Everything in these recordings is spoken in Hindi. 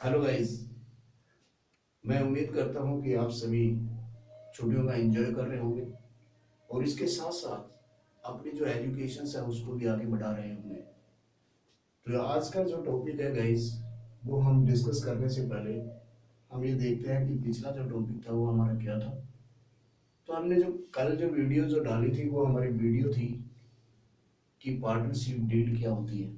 Hello guys. मैं उम्मीद करता हूँ कि आप सभी छुट्टियों का एंजॉय कर रहे होंगे और इसके साथ साथ अपनी जो एजुकेशन है उसको भी आगे बढ़ा रहे होंगे। तो आज का जो टॉपिक है गाइस, वो हम डिस्कस करने से पहले हम ये देखते हैं कि पिछला जो टॉपिक था वो हमारा क्या था। तो हमने जो कल जो वीडियो जो डाली थी वो हमारी वीडियो थी कि पार्टनरशिप डीड क्या होती है,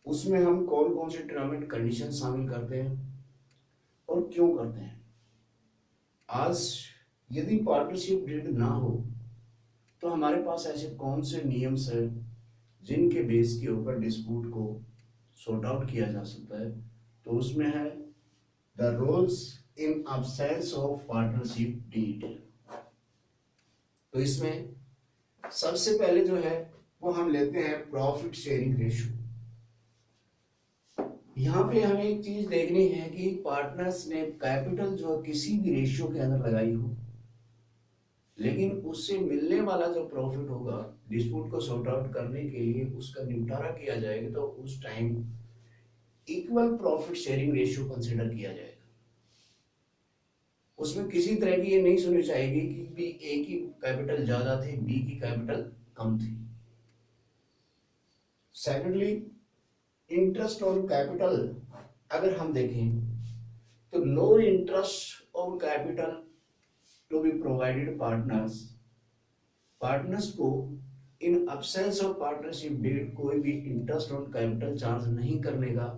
उसमें हम कौन कौन से टर्म एंड कंडीशन शामिल करते हैं और क्यों करते हैं। आज यदि पार्टनरशिप डीड ना हो तो हमारे पास ऐसे कौन से नियम्स हैं जिनके बेस के ऊपर डिस्प्यूट को सॉर्ट आउट किया जा सकता है। तो उसमें है the rules in absence of partnership deed. तो इसमें सबसे पहले जो है वो हम लेते हैं प्रॉफिट शेयरिंग रेशियो। यहाँ पे हमें एक चीज देखनी है कि पार्टनर्स ने कैपिटल जो किसी भी रेशियो के अंदर लगाई हो, लेकिन उससे मिलने वाला जो प्रॉफिट होगा डिस्प्यूट को सॉर्ट आउट करने के लिए उसका निपटारा किया जाएगा, तो उस time equal profit sharing ratio consider किया जाएगा। उसमें किसी तरह की ये नहीं सुनी जाएगी कि भी ए की कैपिटल ज्यादा थी, बी की कैपिटल कम थी। सेकेंडली, इंटरेस्ट ऑन कैपिटल अगर हम देखें तो no interest on capital to be provided partners. Partners को in absence of partnership deed कोई भी इंटरेस्ट ऑन कैपिटल चार्ज नहीं करने का।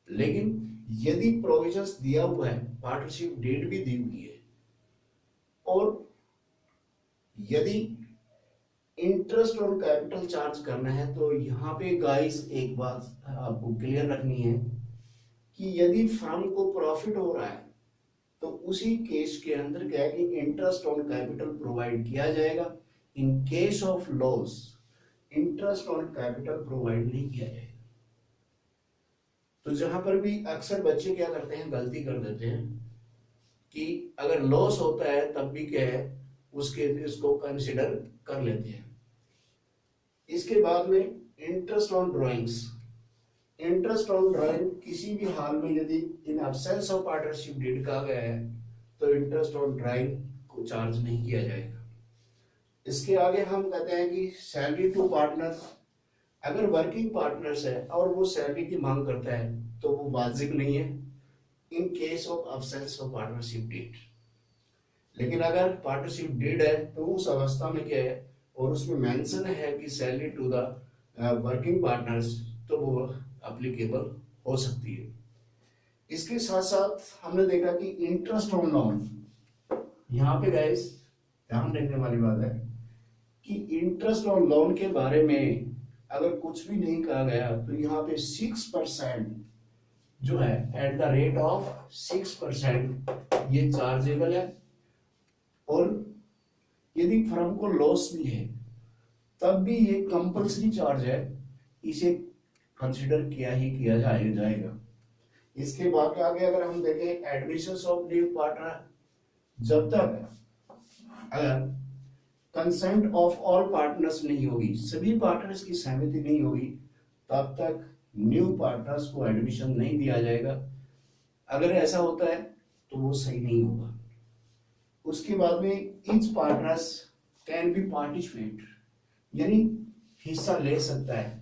लेकिन यदि प्रोविजंस दिया हुआ है, पार्टनरशिप डीड भी दी हुई है, और यदि इंटरेस्ट ऑन कैपिटल चार्ज करना है, तो यहाँ पे गाइस एक बात आपको क्लियर रखनी है कि यदि फर्म को प्रॉफिट हो रहा है तो उसी केस के अंदर क्या है कि इंटरेस्ट ऑन कैपिटल प्रोवाइड किया जाएगा। इन case of loss interest on capital provide नहीं किया जाएगा। तो जहां पर भी अक्सर बच्चे क्या करते हैं, गलती कर देते हैं कि अगर लॉस होता है तब भी क्या है उसके इसको कंसिडर कर लेते हैं। इसके बाद में interest on drawings. Interest on drawing किसी भी हाल में यदि in absence of partnership deed कहा गया है तो इंटरेस्ट ऑन ड्राइंग को चार्ज नहीं किया जाएगा। इसके आगे हम कहते हैं कि सैलरी टू पार्टनर्स। अगर वर्किंग पार्टनर्स है और वो सैलरी की मांग करता है तो वो वाजिब नहीं है in case of absence of partnership deed. लेकिन अगर पार्टनरशिप डीड है तो उस अवस्था में क्या है और उसमें मेंशन है कि salary to the working partners, तो वो अप्लीकेबल हो सकती है। इसके साथ साथ हमने देखा कि इंटरेस्ट ऑन लोन, यहाँ पे गाइस ध्यान रखने वाली बात है कि इंटरेस्ट ऑन लोन के बारे में अगर कुछ भी नहीं कहा गया तो यहाँ पे 6% जो है एट द रेट ऑफ 6% ये चार्जेबल है। और यदि फर्म को लॉस भी है तब भी ये कंपल्सरी चार्ज है, इसे कंसिडर किया ही किया जाएगा। इसके बाद आगे अगर हम देखें एडमिशन ऑफ न्यू पार्टनर, जब तक अगर कंसेंट ऑफ ऑल पार्टनर्स नहीं होगी, सभी पार्टनर्स की सहमति नहीं होगी, तब तक न्यू पार्टनर्स को एडमिशन नहीं दिया जाएगा। अगर ऐसा होता है तो वो सही नहीं होगा। उसके बाद में each partners can be participate, यानी हिस्सा ले सकता है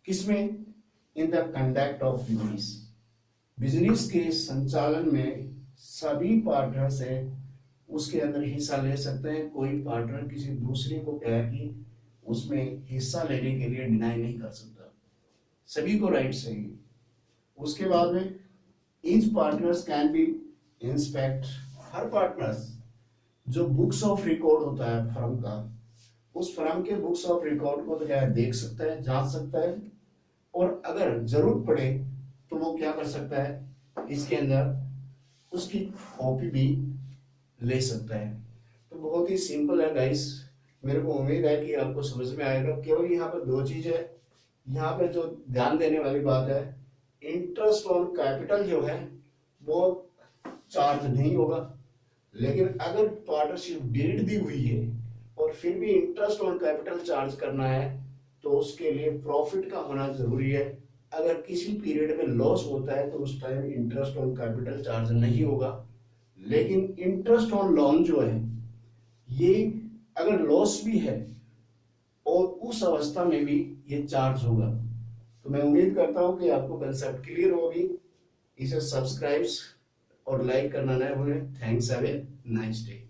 किसमें, in the conduct of business. Business के संचालन में सभी पार्टनर्स है उसके अंदर हिस्सा ले सकते हैं। कोई पार्टनर किसी दूसरे को क्या है कि उसमें हिस्सा लेने के लिए डिनाई नहीं कर सकता, सभी को राइट्स है। उसके बाद में each partners can be inspect. Her partners जो बुक्स ऑफ रिकॉर्ड होता है फर्म का, उस फर्म के बुक्स ऑफ रिकॉर्ड को तो क्या है देख सकता है, जांच सकता है, और अगर जरूरत पड़े तो वो क्या कर सकता है, इसके अंदर उसकी कॉपी भी ले सकता है। तो बहुत ही सिंपल है गाइस, मेरे को उम्मीद है कि आपको समझ में आएगा। केवल यहाँ पर दो चीज है, यहाँ पे जो ध्यान देने वाली बात है, इंटरेस्ट ऑन कैपिटल जो है वो चार्ज नहीं होगा। लेकिन अगर पार्टनरशिप डीड दी हुई है और फिर भी इंटरेस्ट ऑन कैपिटल चार्ज करना है तो उसके लिए प्रॉफिट का होना जरूरी है। अगर किसी पीरियड में लॉस होता है तो उस time interest on capital charge नहीं होगा, लेकिन इंटरेस्ट ऑन लोन जो है ये अगर लॉस भी है और उस अवस्था में भी ये चार्ज होगा। तो मैं उम्मीद करता हूं कि आपको कंसेप्ट क्लियर होगी। इसे सब्सक्राइब और लाइक करना ना भूलें। Thanks, have a nice day.